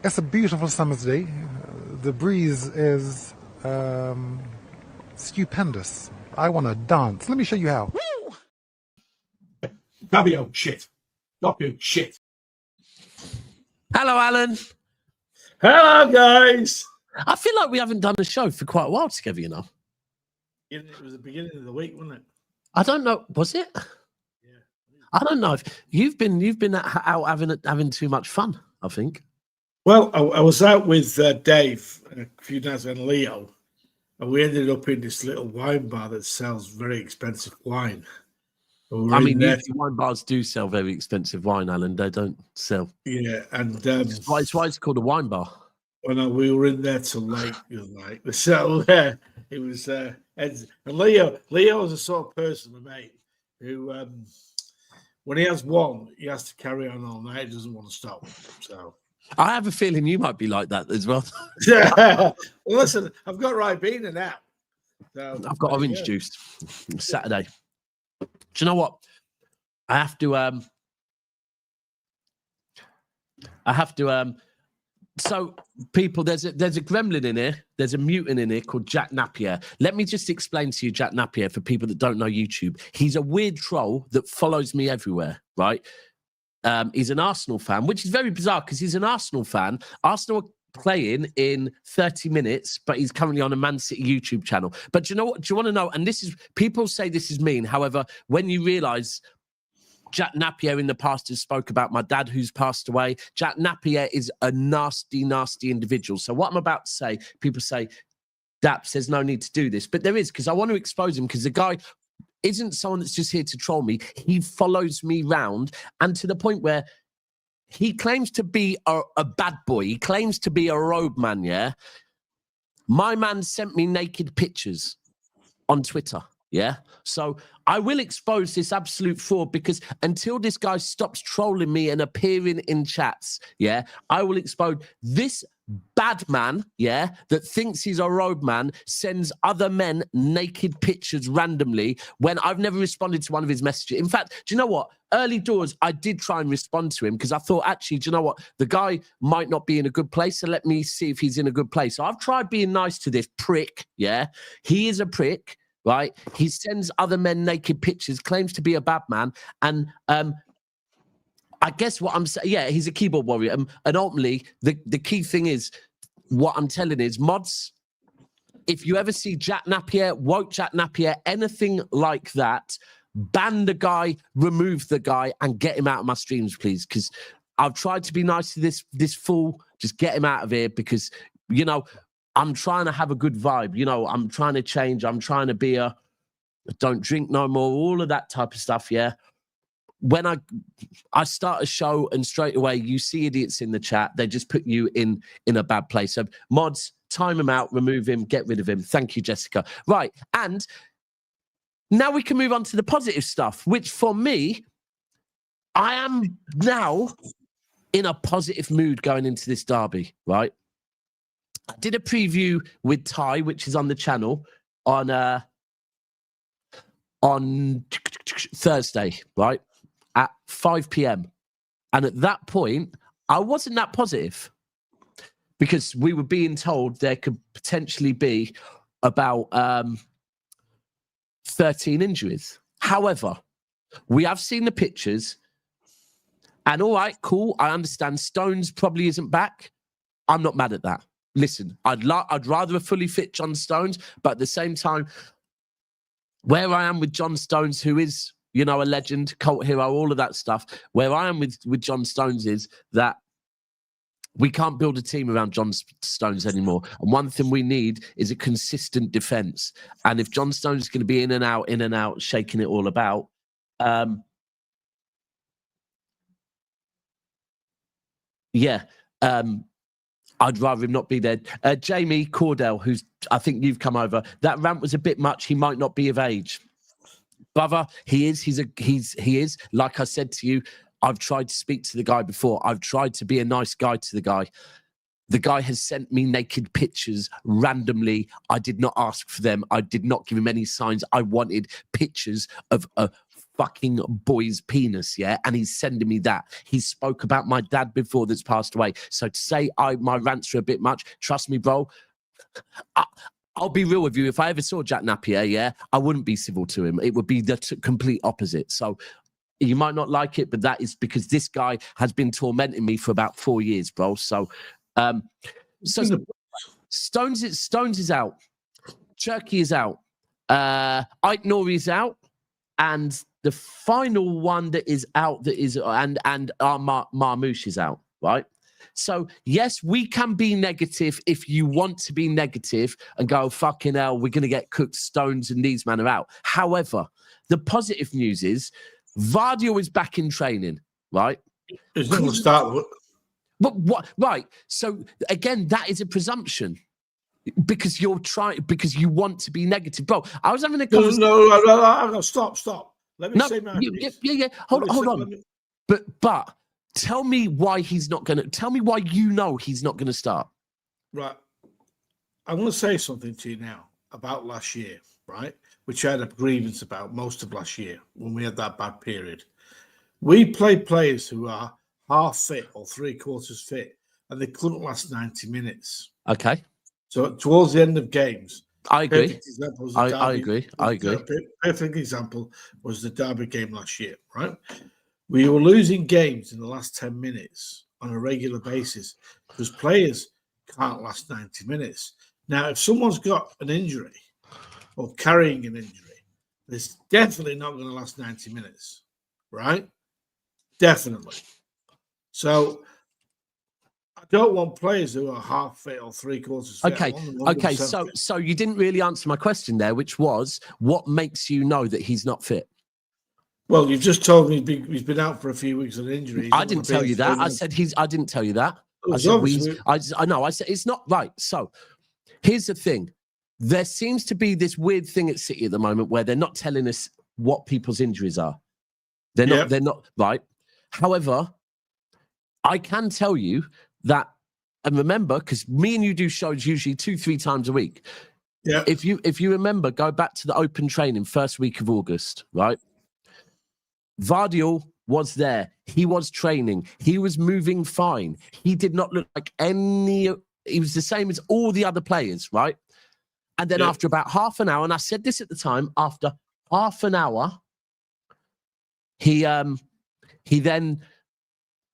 It's a beautiful summer's day. The breeze is stupendous. I want to dance. Let me show you how. Fabio, shit. Stop you, shit. Hello, Alan. Hello, guys. I feel like we haven't done a show for quite a while together, you know. It was the beginning of the week, wasn't it? I don't know. Was it? Yeah. I don't know if you've been out having too much fun, I think. Well, I was out with Dave a few days and Leo, and we ended up in this little wine bar that sells very expensive wine. I mean, usually wine bars do sell very expensive wine, Alan. They don't sell. Yeah, and it's why it's called a wine bar. When we were in there till late, so it was and Leo is the sort of person, mate, who when he has one, he has to carry on all night. He doesn't want to stop. So I have a feeling you might be like that as well. Well, listen, I've got Ribena now. So, I've got orange juice. Saturday. Do you know what? I have to. So, people, there's a gremlin in here. There's a mutant in here called Jack Napier. Let me just explain to you Jack Napier for people that don't know YouTube. He's a weird troll that follows me everywhere, right? He's an Arsenal fan, which is very bizarre because he's an Arsenal fan. Arsenal are playing in 30 minutes, but he's currently on a Man City YouTube channel. But do you know what? Do you want to know? And this is, people say this is mean. However, when you realize Jack Napier in the past has spoke about my dad who's passed away, Jack Napier is a nasty, nasty individual. So what I'm about to say, people say, Daps, there's no need to do this. But there is, because I want to expose him, because the guy isn't someone that's just here to troll me. He follows me round, and to the point where he claims to be a bad boy. He claims to be a road man, yeah? My man sent me naked pictures on Twitter, yeah? So I will expose this absolute fraud, because until this guy stops trolling me and appearing in chats, yeah, I will expose this bad man, yeah, that thinks he's a road man, sends other men naked pictures randomly when I've never responded to one of his messages. In fact, do you know what? Early doors, I did try and respond to him because I thought, actually, do you know what? The guy might not be in a good place, so let me see if he's in a good place. So I've tried being nice to this prick, yeah? He is a prick, right? He sends other men naked pictures, claims to be a bad man, and I guess what I'm saying, yeah, he's a keyboard warrior. And ultimately, the key thing is, what I'm telling is, mods, if you ever see Jack Napier, woke Jack Napier, anything like that, ban the guy, remove the guy, and get him out of my streams, please. Because I've tried to be nice to this fool. Just get him out of here, because, you know, I'm trying to have a good vibe. You know, I'm trying to change. I'm trying to be a don't drink no more, all of that type of stuff, yeah? When I start a show and straight away you see idiots in the chat, they just put you in a bad place. So mods, time him out, remove him, get rid of him. Thank you, Jessica. Right, and now we can move on to the positive stuff, which for me, I am now in a positive mood going into this derby, right? I did a preview with Ty, which is on the channel, on Thursday, right? At 5 p.m. And at that point, I wasn't that positive, because we were being told there could potentially be about 13 injuries. However, we have seen the pictures, and all right, cool, I understand Stones probably isn't back. I'm not mad at that. Listen, I'd rather a fully fit John Stones, but at the same time, where I am with John Stones, who is, you know, a legend, cult hero, all of that stuff, where I am with John Stones is that we can't build a team around John Stones anymore. And one thing we need is a consistent defence. And if John Stones is going to be in and out, shaking it all about, I'd rather him not be there. Jamie Cordell, who's I think you've come over. That rant was a bit much. He might not be of age. Brother, he is. He is. Like I said to you, I've tried to speak to the guy before. I've tried to be a nice guy to the guy. The guy has sent me naked pictures randomly. I did not ask for them. I did not give him any signs. I wanted pictures of a fucking boy's penis, yeah? And he's sending me that. He spoke about my dad before that's passed away. So to say my rants are a bit much, trust me, bro, I'll be real with you. If I ever saw Jack Napier, yeah, I wouldn't be civil to him. It would be the complete opposite. So you might not like it, but that is because this guy has been tormenting me for about 4 years, bro. So Stones is out. Turkey is out. Ait Nouri is out. And the final one that is out and Omar Marmoush is out, right? So, yes, we can be negative if you want to be negative and go, fucking hell, we're going to get cooked. Stones and these men are out. However, the positive news is Gvardiol is back in training, right? He's not going to start. But what? Right. So again, that is a presumption because you want to be negative, bro. I was having a conversation. No. Stop. Let me say my piece. Yeah. Hold on. But tell me why he's not going to. Tell me why he's not going to start. Right. I'm going to say something to you now about last year, right? Which I had a grievance about most of last year when we had that bad period. We played players who are half fit or 3/4 fit, and they couldn't last 90 minutes. Okay. So towards the end of games, I agree. I agree. Perfect example was the Derby game last year, right? We were losing games in the last 10 minutes on a regular basis because players can't last 90 minutes. Now, if someone's got an injury or carrying an injury, it's definitely not going to last 90 minutes, right? Definitely. So I don't want players who are half fit or 3/4 fit. Okay. So you didn't really answer my question there, which was what makes you know that he's not fit? Well, you've just told me he's been out for a few weeks with injury. I didn't tell you that. I said I didn't tell you that. I know. I said it's not right. So here's the thing. There seems to be this weird thing at City at the moment where they're not telling us what people's injuries are. They're not right. However, I can tell you that, and remember, because me and you do shows usually 2-3 times a week. Yeah. If you remember, go back to the open training first week of August, right? Gvardiol was there. He was training. He was moving fine. He did not look like he was the same as all the other players, right? And then after about half an hour, and I said this at the time, after half an hour, he then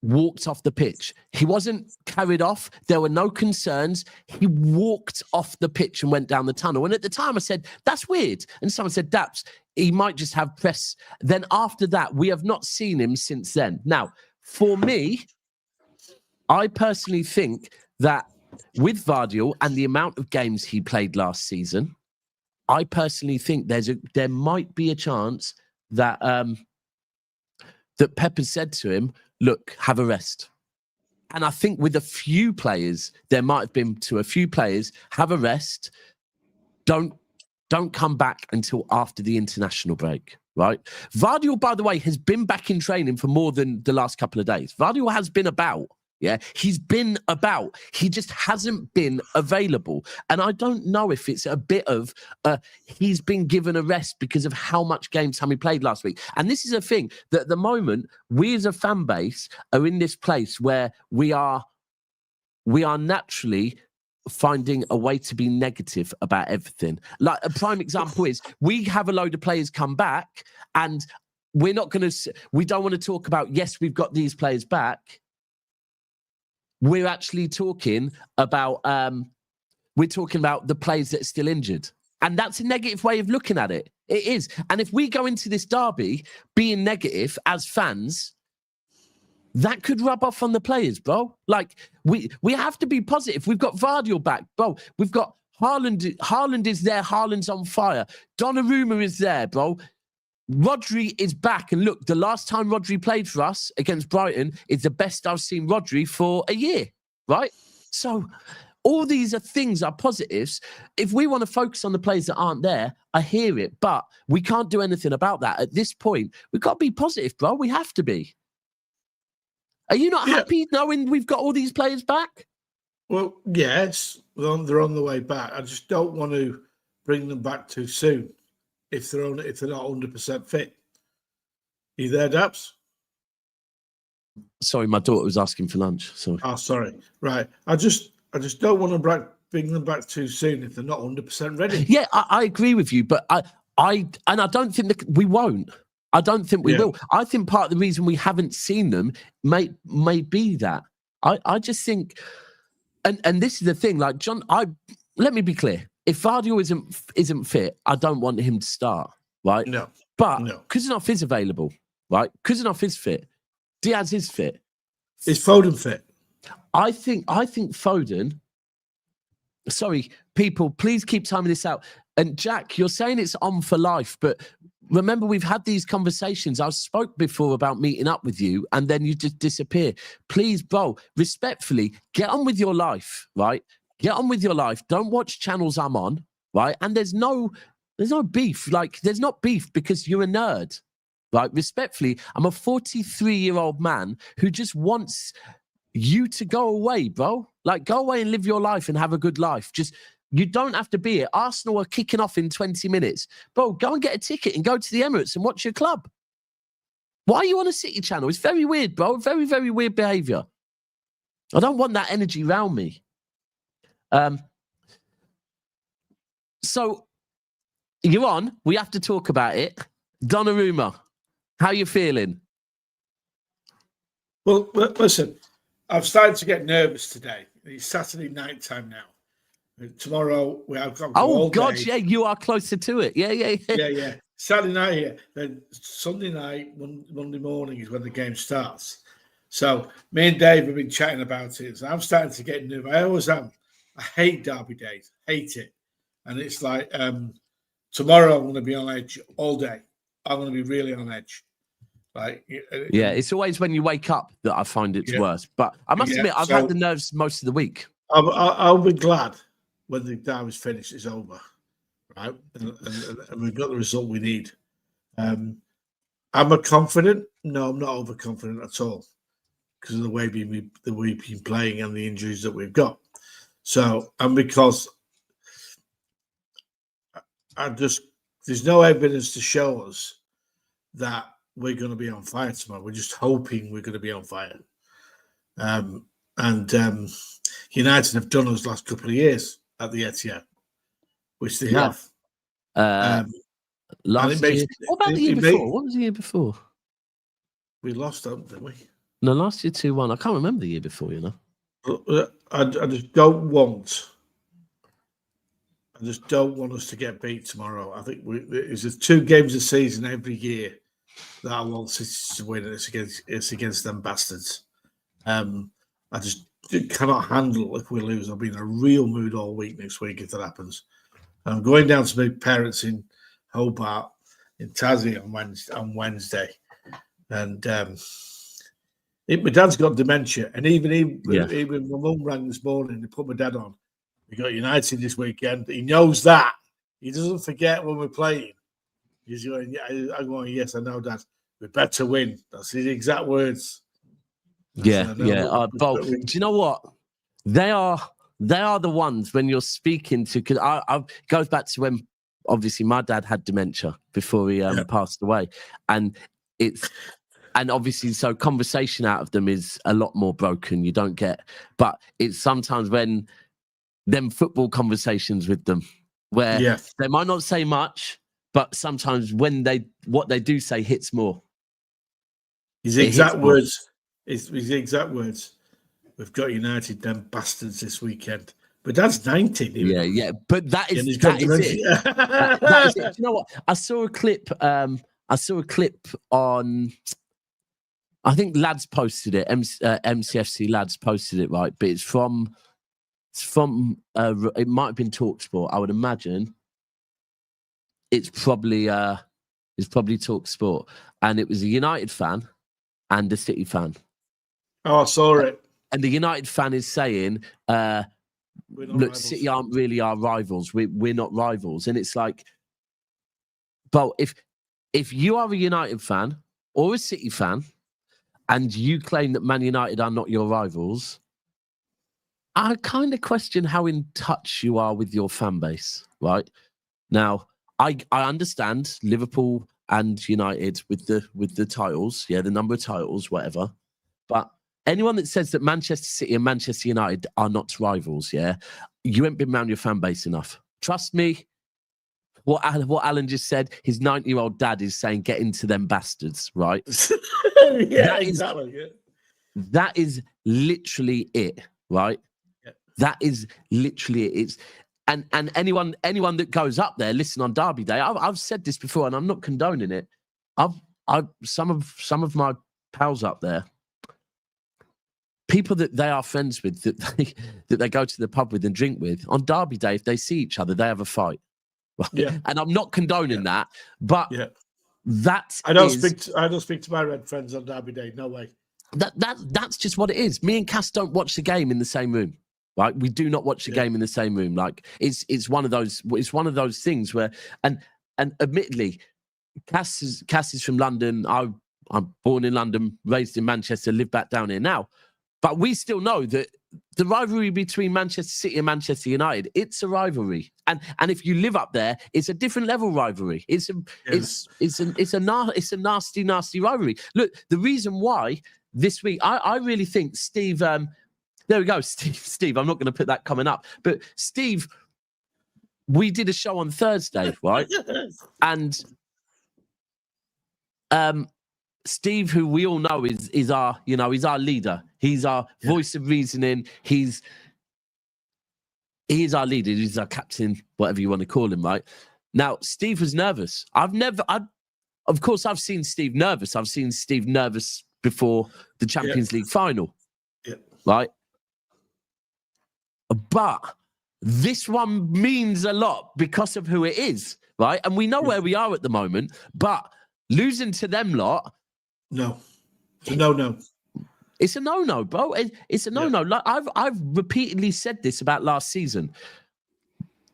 walked off the pitch. He wasn't carried off. There were no concerns. He walked off the pitch and went down the tunnel. And at the time I said, that's weird. And someone said, Daps, he might just have press. Then after that, we have not seen him since then. Now, for me, I personally think that with Gvardiol and the amount of games he played last season, I personally think there might be a chance that that Pep has said to him, look, have a rest. And I think with a few players, there might have been to a few players, have a rest. Don't come back until after the international break, right? Gvardiol, by the way, has been back in training for more than the last couple of days. Gvardiol has been about. Yeah, he's been about. He just hasn't been available. And I don't know if it's a bit of he's been given a rest because of how much game time he played last week. And this is a thing that at the moment, we as a fan base are in this place where we are naturally finding a way to be negative about everything. Like a prime example is we have a load of players come back and we don't want to talk about, yes, we've got these players back. We're actually talking about the players that are still injured. And that's a negative way of looking at it. It is. And if we go into this derby being negative as fans, that could rub off on the players, bro. Like, we have to be positive. We've got Gvardiol back, bro. We've got Haaland. Haaland is there. Haaland's on fire. Donnarumma is there, bro. Rodri is back. And look, the last time Rodri played for us against Brighton is the best I've seen Rodri for a year, right? So all these are positives. If we want to focus on the players that aren't there, I hear it, but we can't do anything about that at this point. We've got to be positive, bro. We have to be. Are you not happy knowing we've got all these players back? Well, yes, they're on the way back. I just don't want to bring them back too soon if they're not 100% fit. Are you there, Daps? Sorry, my daughter was asking for lunch. Sorry. Oh, sorry. Right. I just don't want to bring them back too soon if they're not 100% ready. Yeah, I agree with you, but I don't think we won't. I don't think we will. I think part of the reason we haven't seen them may be that. I just think, and this is the thing, like John, let me be clear. If Gvardiol isn't fit, I don't want him to start, right? No. But Kuznov is available, right? Kuznov is fit. Diaz is fit. Is Foden fit? I think Foden. Sorry, people, please keep timing this out. And Jack, you're saying it's on for life, but remember, we've had these conversations. I've spoke before about meeting up with you, and then you just disappear. Please, bro, respectfully, get on with your life, right? Get on with your life. Don't watch channels I'm on, right? And there's no beef. Like, there's not beef because you're a nerd, right? Respectfully, I'm a 43-year-old man who just wants you to go away, bro. Like, go away and live your life and have a good life. You don't have to be here. Arsenal are kicking off in 20 minutes. Bro, go and get a ticket and go to the Emirates and watch your club. Why are you on a City channel? It's very weird, bro. Very, very weird behaviour. I don't want that energy around me. So, you're on. We have to talk about it. Donnarumma, how you feeling? Well, listen, I've started to get nervous today. It's Saturday night time now. Tomorrow I've got all God, day. Yeah, you are closer to it. Yeah. Saturday night here, then Sunday night, Monday morning is when the game starts. So me and Dave have been chatting about it. So I'm starting to get nervous. I always am. I hate derby days, hate it, and it's like tomorrow I'm going to be on edge all day. I'm going to be really on edge. It's always when you wake up that I find it's worse. But I must admit, I've had the nerves most of the week. I'll be glad when the derby's finished, it's over, right? And we've got the result we need. Am I confident? No, I'm not overconfident at all because of the way we've been playing and the injuries that we've got. So, and because there's no evidence to show us that we're going to be on fire tomorrow. We're just hoping we're going to be on fire. United have done us last couple of years at the Etihad, which they have. Last year. What about the year before? What was the year before? We lost them, didn't we? No, last year 2-1. I can't remember the year before, you know. I just don't want us to get beat tomorrow. I think there's 2 games a season every year that I want City to win, and it's against them bastards. I just cannot handle if we lose. I'll be in a real mood all week next week if that happens. I'm going down to my parents in Hobart, in Tassie on Wednesday, and my dad's got dementia, and even my mum rang this morning to put my dad on. We got United this weekend. He knows that. He doesn't forget when we're playing. He's going, I'm going, yes, I know, Dad. We better win. That's his exact words. Yeah. Bo, do you know what? They are the ones when you're speaking to, because I goes back to when obviously my dad had dementia before he passed away, and obviously so conversation out of them is a lot more broken. You don't get, but it's sometimes when them football conversations with them where they might not say much, but sometimes when what they do say hits more. His exact words. His exact words. We've got United, them bastards, this weekend. But that's 90. Yeah. But that is it. That is it. You know what? I saw a clip on. I think lads posted it. MCFC lads posted it, right? But it's from. It might have been TalkSport. I would imagine. It's probably TalkSport, and it was a United fan and a City fan. Oh, I saw it. the United fan is saying, look, rivals. City aren't really our rivals. We're not rivals. And it's like, but if you are a United fan or a City fan and you claim that Man United are not your rivals, I kind of question how in touch you are with your fan base, right? Now, I understand Liverpool and United with the titles, the number of titles, whatever. But anyone that says that Manchester City and Manchester United are not rivals, you ain't been around your fan base enough. Trust me. What Alan just said, his 90-year-old dad is saying, get into them bastards, right? Exactly. That is literally it, right? Yeah. That is literally it. It's and anyone that goes up there, listen on Derby Day, I've said this before, and I'm not condoning it. Some of my pals up there, people that they are friends with, that they go to the pub with and drink with, on Derby Day, if they see each other, they have a fight. Yeah. And I'm not condoning that, but I don't speak to my red friends on Derby Day. No way. That's just what it is. Me and Cass don't watch the game in the same room. Right? We do not watch the game in the same room. Like it's one of those things where and admittedly, Cass is from London. I'm born in London, raised in Manchester, live back down here now. But we still know that the rivalry between Manchester City and Manchester United, it's a rivalry. And if you live up there, it's a different level rivalry. It's a nasty rivalry. Look, the reason why this week, I really think Steve, there we go, Steve, I'm not going to put that comment up, but Steve, we did a show on Thursday, right? And Steve, who we all know is our, he's our leader. He's our voice of reasoning. He is our leader. He's our captain, whatever you want to call him, right? Now, Steve was nervous. Of course, I've seen Steve nervous. I've seen Steve nervous before the Champions League final, right? But this one means a lot because of who it is, right? And we know where we are at the moment, but losing to them lot, no. It's a no-no. It's a no-no, bro. It's a no-no. Like I've repeatedly said this about last season.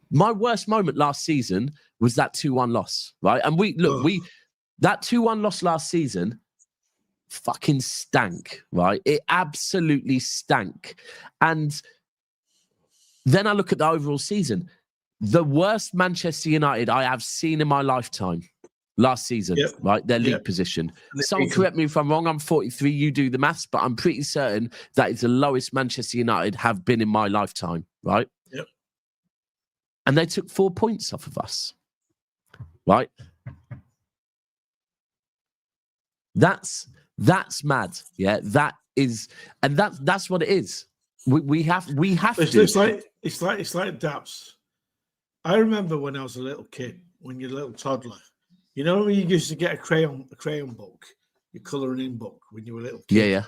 My worst moment last season was that 2-1 loss, right? And that 2-1 loss last season fucking stank, right? It absolutely stank. And then I look at the overall season. The worst Manchester United I have seen in my lifetime last season, right? Their league position. Someone correct me if I'm wrong. I'm 43. You do the maths, but I'm pretty certain that is the lowest Manchester United have been in my lifetime, right? Yep. And they took 4 points off of us, right? That's mad. Yeah, that is, and that's what it is. We have it's to. It's like Daps. I remember when I was a little kid, when you're a little toddler. You know when you used to get a crayon book, your colouring in book when you were a little kid? Yeah.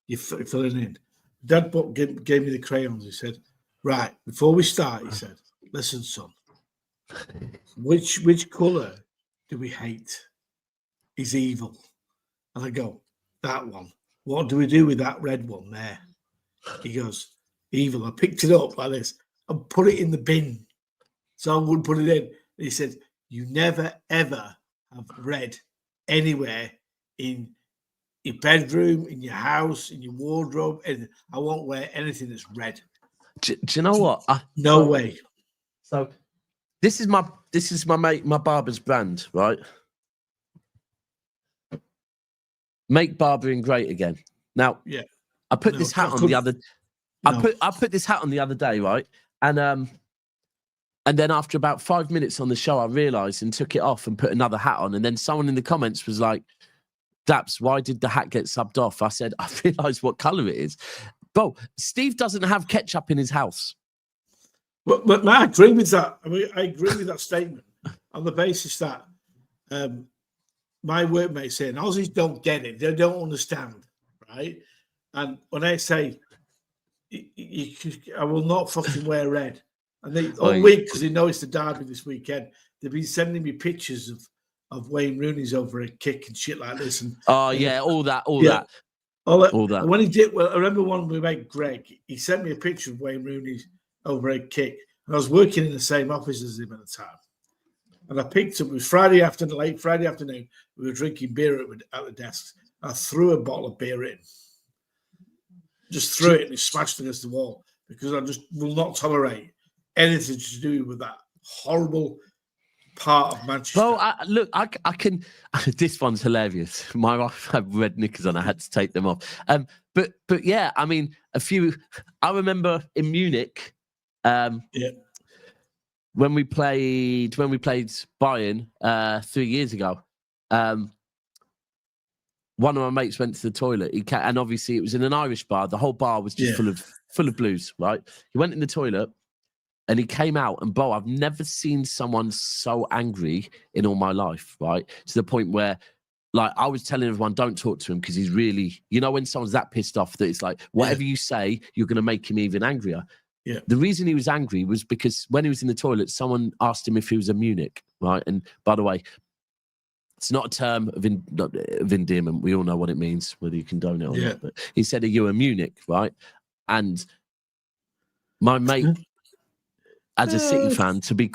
You're filling in. Dad book gave me the crayons. He said, right, before we start, he said, listen, son, which colour do we hate? Is evil. And I go, that one. What do we do with that red one there? He goes, evil. I picked it up like this and put it in the bin. So I wouldn't put it in. And he said, you never, ever have red anywhere in your bedroom, in your house, in your wardrobe. And I won't wear anything that's red. Do you know what? No way. So this is my mate, my barber's brand, right? Make barbering great again. Now, I put this hat on the other. I put this hat on the other day, right? And then after about 5 minutes on the show, I realised and took it off and put another hat on. And then someone in the comments was like, Daps, why did the hat get subbed off? I said, I realised what colour it is. Bro, Steve doesn't have ketchup in his house. But I agree with that. I mean, I agree with that statement on the basis that my workmates saying Aussies don't get it. They don't understand, right? And when I say, I will not fucking wear red. And they all week, because they know it's the derby this weekend, they've been sending me pictures of Wayne Rooney's over a kick and shit like this. And all that. all that. When he did, well, I remember when we met Greg, he sent me a picture of Wayne Rooney's overhead kick, and I was working in the same office as him at the time. And I picked up, it was Friday afternoon, late Friday afternoon, we were drinking beer at the desks. I threw a bottle of beer in. Just threw it and it smashed against the wall because I just will not tolerate anything to do with that horrible part of Manchester. Well, I can. This one's hilarious. My wife had red knickers on. I had to take them off. But yeah, I mean, I remember in Munich. When we played Bayern 3 years ago. One of my mates went to the toilet. And obviously it was in an Irish bar. The whole bar was just full of blues, right? He went in the toilet. And he came out, and Bo, I've never seen someone so angry in all my life, right? To the point where, like, I was telling everyone, don't talk to him because he's really, when someone's that pissed off that it's like, whatever you say, you're going to make him even angrier. Yeah. The reason he was angry was because when he was in the toilet, someone asked him if he was a Munich, right? And by the way, it's not a term of endearment. We all know what it means, whether you condone it or not. But he said, are you a Munich, right? And my mate... as a City fan, to be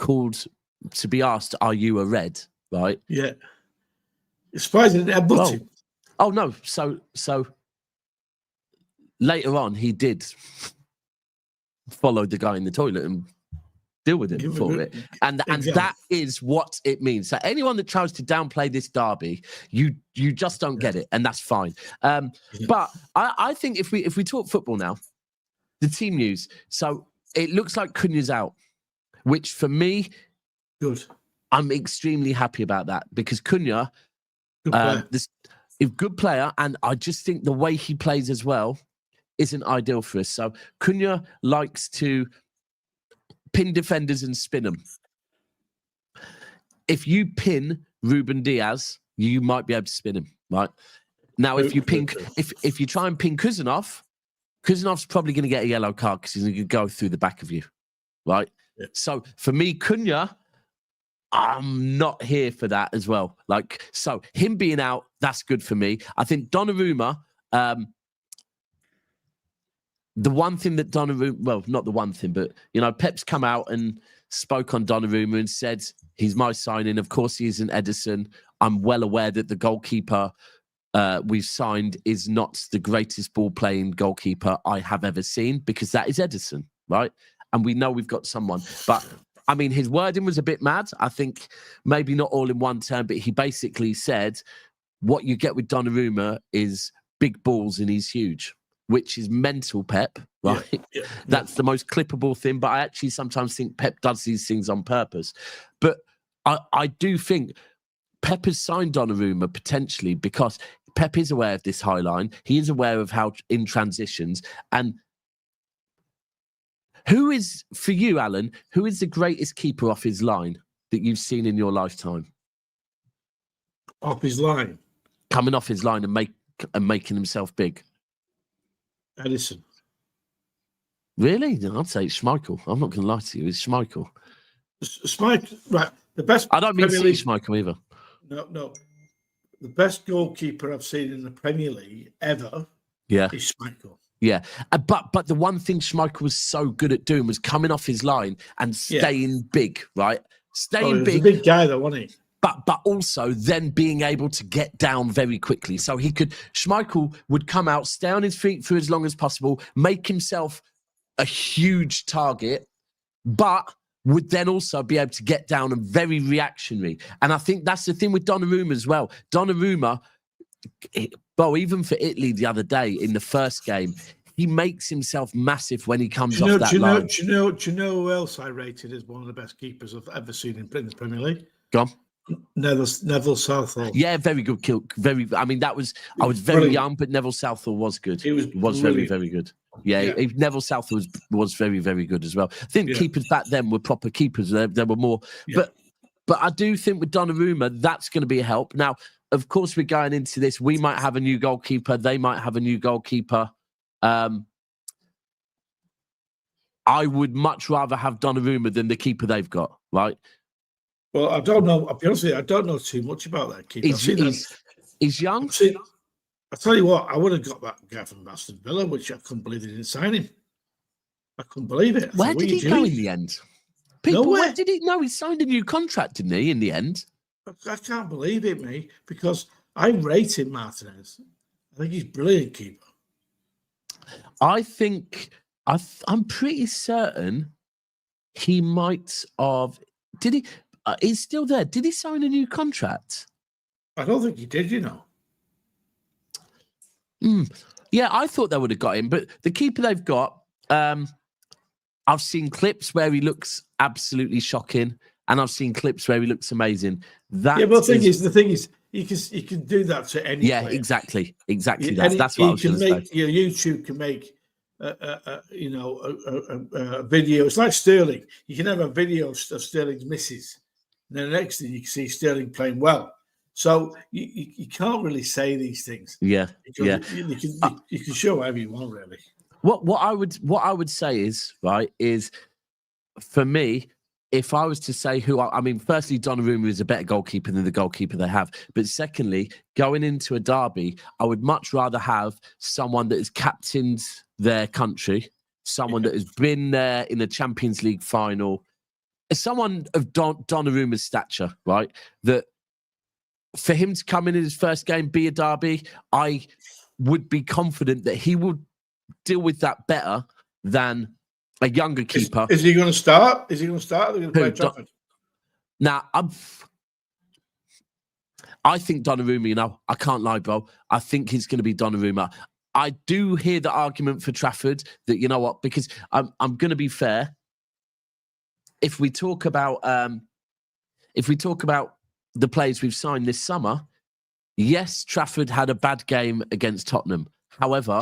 asked, are you a Red, right? Yeah. It's surprising that they're butting. Oh, no. So later on, he did follow the guy in the toilet and deal with him for it. And that is what it means. So anyone that tries to downplay this derby, you just don't get it, and that's fine. But I think if we talk football now, the team news. So it looks like Cunha's out. Which for me, good. I'm extremely happy about that because Cunha, is a good player, and I just think the way he plays as well isn't ideal for us. So Cunha likes to pin defenders and spin them. If you pin Ruben Diaz, you might be able to spin him, right? Now, if you try and pin Kuzanov's probably going to get a yellow card because he's going to go through the back of you, right? Yeah. So for me, Cunha, I'm not here for that as well. Like, so him being out, that's good for me. I think Donnarumma, the one thing that Donnarumma, well, not the one thing, but, Pep's come out and spoke on Donnarumma and said, he's my signing. Of course, he isn't Edison. I'm well aware that the goalkeeper we've signed is not the greatest ball-playing goalkeeper I have ever seen because that is Edison, right? And we know we've got someone. But, I mean, his wording was a bit mad. I think maybe not all in one term, but he basically said what you get with Donnarumma is big balls and he's huge, which is mental, Pep, right? Yeah. That's the most clippable thing. But I actually sometimes think Pep does these things on purpose. But I do think Pep has signed Donnarumma potentially because Pep is aware of this high line. He is aware of how in transitions. And who is, for you, Alan, who is the greatest keeper off his line that you've seen in your lifetime? Off his line? Coming off his line and making himself big. Edison. Really? I'd say it's Schmeichel. I'm not going to lie to you. It's Schmeichel. Schmeichel, right. The best. I don't mean City Schmeichel either. No. The best goalkeeper I've seen in the Premier League ever is Schmeichel. Yeah, but the one thing Schmeichel was so good at doing was coming off his line and staying big, right? Staying big. He was a big guy, though, wasn't he? But also then being able to get down very quickly. So Schmeichel would come out, stay on his feet for as long as possible, make himself a huge target, but would then also be able to get down and very reactionary. And I think that's the thing with Donnarumma as well. Donnarumma, even for Italy the other day in the first game, he makes himself massive when he comes off that line. Do you know who else I rated as one of the best keepers I've ever seen in the Premier League? Go on. Neville Southall. Yeah, very good kill. I was very young, but Neville Southall was good. He was very, very good. Yeah. Neville Southall was very, very good as well. I think keepers back then were proper keepers. There were more. Yeah. But I do think with Donnarumma, that's going to be a help. Now, of course, we're going into this. We might have a new goalkeeper. They might have a new goalkeeper. I would much rather have Donnarumma than the keeper they've got, right? Well, I don't know. I'll be honest with you, I don't know too much about that keeper. He's young. I tell you what, I would have got that guy from Aston Villa, which I couldn't believe they didn't sign him. I couldn't believe it. Where did he go in the end? People, Nowhere. where did he? No, he signed a new contract, didn't he? In the end, I can't believe it, mate, because I rate him, Martinez. I think he's a brilliant keeper. I think I'm pretty certain he might have. Did he? He's still there. Did he sign a new contract? I don't think he did, you know. Yeah, I thought they would have got him, but the keeper they've got, I've seen clips where he looks absolutely shocking, and I've seen clips where he looks amazing. But the thing is, you can do that to any. Yeah, player. exactly. That's what I was going to say. Your YouTube can make a video. It's like Sterling. You can have a video of Sterling's misses, and then the next thing you can see Sterling playing well. So you can't really say these things. Yeah. You can show whatever you want, really. What I would say is for me, if I was to say I mean, firstly, Donnarumma is a better goalkeeper than the goalkeeper they have. But secondly, going into a derby, I would much rather have someone that has captained their country, someone that has been there in the Champions League final, someone of Donnarumma's stature, right? That for him to come in his first game, be a derby, I would be confident that he would deal with that better than a younger keeper. Is he going to start? Is he going to start? Or are they going to play Trafford? Now, I think Donnarumma, I can't lie, bro. I think he's going to be Donnarumma. I do hear the argument for Trafford that, you know what, because I'm going to be fair. If we talk about the players we've signed this summer, yes, Trafford had a bad game against Tottenham. However,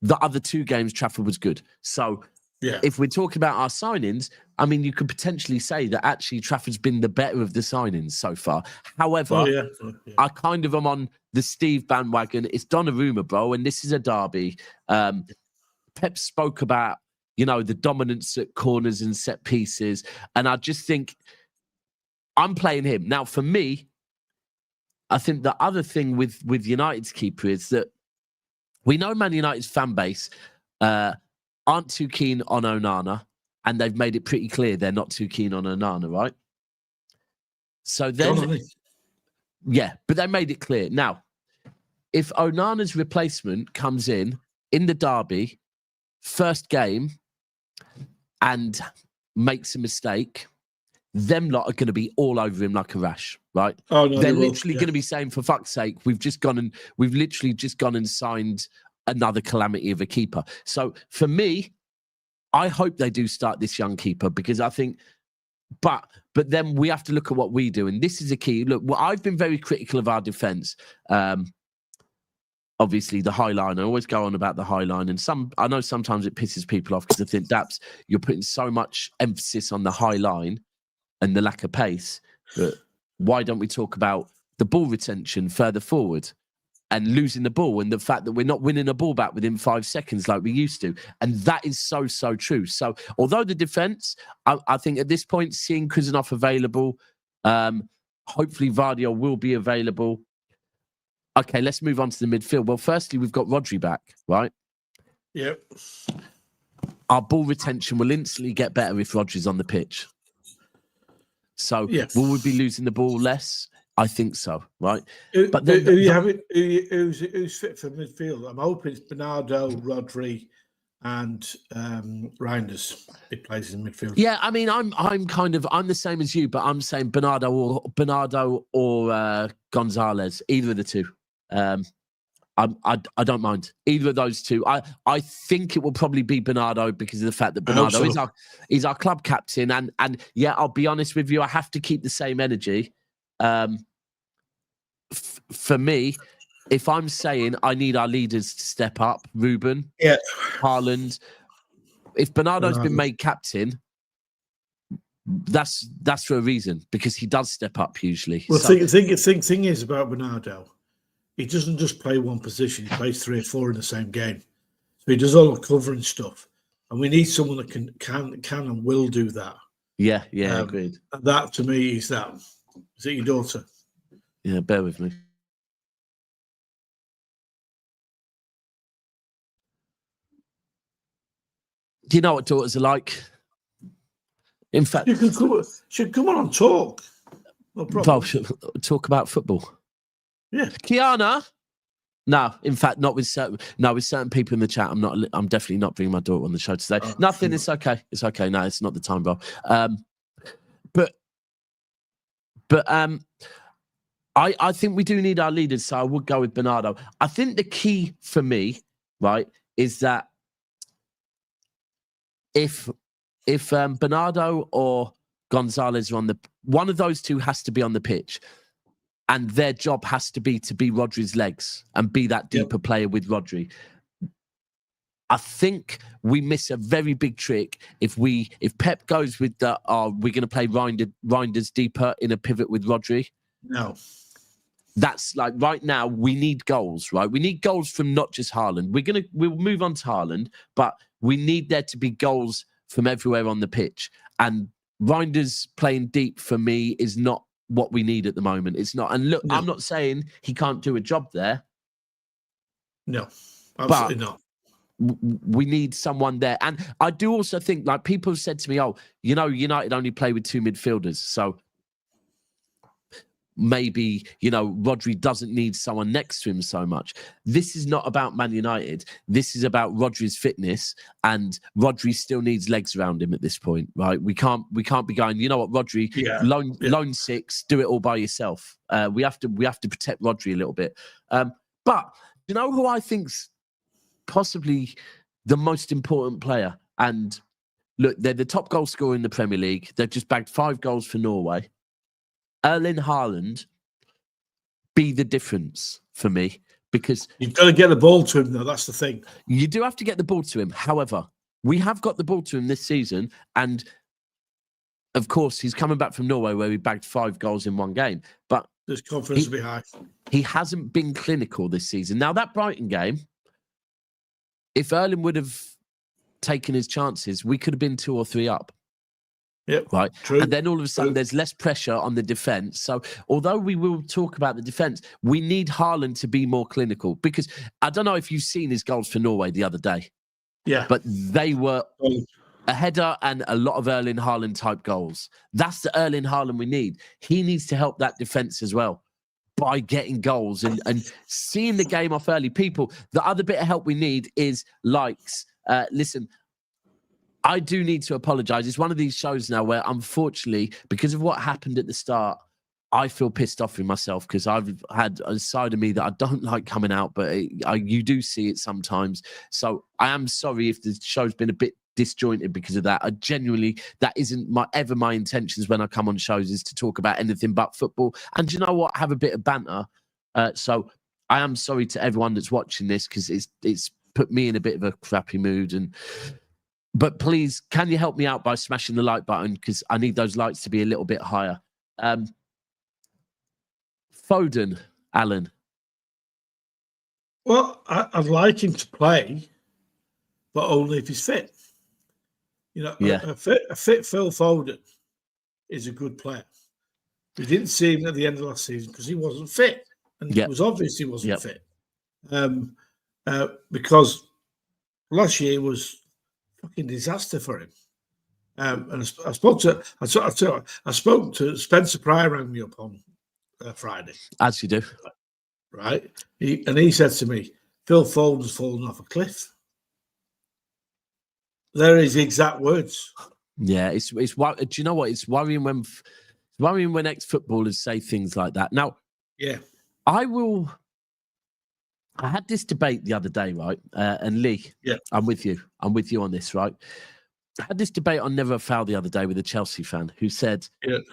the other two games, Trafford was good. So if we're talking about our signings, I mean, you could potentially say that actually Trafford's been the better of the signings so far. However, I kind of am on the Steve bandwagon. It's Donnarumma, bro, and this is a derby. Pep spoke about, the dominance at corners and set pieces, and I just think I'm playing him. Now, for me, I think the other thing with United's keeper is that we know Man United's fan base aren't too keen on Onana, and they've made it pretty clear they're not too keen on Onana, right? So then, but they made it clear. Now, if Onana's replacement comes in the derby, first game, and makes a mistake, them lot are going to be all over him like a rash, right? Oh, no, they're literally going to be saying, for fuck's sake, we've literally just gone and signed another calamity of a keeper. So for me, I hope they do start this young keeper, because I think, but then we have to look at what we do. And this is a key. Look, I've been very critical of our defense. Obviously, the high line. I always go on about the high line. And I know sometimes it pisses people off because I think, Daps, you're putting so much emphasis on the high line and the lack of pace. But why don't we talk about the ball retention further forward and losing the ball, and the fact that we're not winning a ball back within 5 seconds like we used to? And that is so, so true. So although the defence, I think at this point, seeing Kuznetsov available, hopefully Gvardiol will be available. Okay, let's move on to the midfield. Well, firstly, we've got Rodri back, right? Yep. Our ball retention will instantly get better if Rodri's on the pitch. So will we be losing the ball less? I think so, right? But then, who's fit for midfield? I'm hoping it's Bernardo, Rodri, and Reinders. It plays in midfield. Yeah, I mean, I'm the same as you, but I'm saying Bernardo or Gonzalez, either of the two. I don't mind either of those two. I think it will probably be Bernardo because of the fact that Bernardo is our club captain, and yeah, I'll be honest with you, I have to keep the same energy. For me, if I'm saying I need our leaders to step up, Ruben, Haaland, if Bernardo's been made captain, that's for a reason, because he does step up usually. Well, the thing is about Bernardo, he doesn't just play one position; he plays 3 or 4 in the same game. So he does all the covering stuff, and we need someone that can and will do that. Yeah, agreed. That to me is that. Is it your daughter? Yeah, bear with me. Do you know what daughters are like? In fact, You should come on and talk. No problem. Talk about football. Yeah, Kiana. No, in fact, not with certain people in the chat. I'm definitely not bringing my daughter on the show today. Nothing. It's okay. It's okay. No, it's not the time, bro. But I think we do need our leaders. So I would go with Bernardo. I think the key for me, right, is that if Bernardo or Gonzalez are one of those two has to be on the pitch. And their job has to be Rodri's legs and be that deeper player with Rodri. I think we miss a very big trick if Pep goes with we're going to play Reinders deeper in a pivot with Rodri. No. That's like right now we need goals, right? We need goals from not just Haaland. We'll move on to Haaland, but we need there to be goals from everywhere on the pitch. And Reinders playing deep for me is not what we need at the moment. It's not. And look, I'm not saying he can't do a job there. No, absolutely not. We need someone there. And I do also think, like, people have said to me, oh, United only play with two midfielders. So maybe, Rodri doesn't need someone next to him so much. This is not about Man United. This is about Rodri's fitness, and Rodri still needs legs around him at this point, right? We can't be going, you know what, Rodri, lone six, do it all by yourself. We have to protect Rodri a little bit. But you know who I think's possibly the most important player? And look, they're the top goal scorer in the Premier League. They've just bagged 5 goals for Norway. Erling Haaland be the difference for me, because you've got to get the ball to him, though. That's the thing. You do have to get the ball to him. However, we have got the ball to him this season, and of course, he's coming back from Norway where he bagged 5 goals in one game. But his confidence will be high. He hasn't been clinical this season. Now, that Brighton game, if Erling would have taken his chances, we could have been 2 or 3 up. Yep. Right. True. And then all of a sudden there's less pressure on the defense. So although we will talk about the defense, we need Haaland to be more clinical, because I don't know if you've seen his goals for Norway the other day. Yeah. But they were a header and a lot of Erling Haaland type goals. That's the Erling Haaland we need. He needs to help that defense as well by getting goals and seeing the game off early. People, the other bit of help we need is likes. Listen, I do need to apologize. It's one of these shows now where, unfortunately, because of what happened at the start, I feel pissed off with myself, because I've had a side of me that I don't like coming out, but you do see it sometimes. So I am sorry if the show's been a bit disjointed because of that. I genuinely, that isn't ever my intentions when I come on shows, is to talk about anything but football. And you know what? Have a bit of banter. So I am sorry to everyone that's watching this, because it's put me in a bit of a crappy mood. But please, can you help me out by smashing the like button? Because I need those likes to be a little bit higher. Foden, Alan. Well, I'd like him to play, but only if he's fit. A fit Phil Foden is a good player. We didn't see him at the end of last season because he wasn't fit. And it was obvious he wasn't fit. Because last year was fucking disaster for him. And I spoke to Spencer Pryor, rang me up on Friday. As you do. Right? He said to me, Phil Foden's fallen off a cliff. They're his exact words. Yeah, it's do you know what? It's worrying when ex-footballers say things like that. Now, I had this debate the other day, right? And Lee, I'm with you on this, right? I had this debate on Never a Foul the other day with a Chelsea fan who said, let's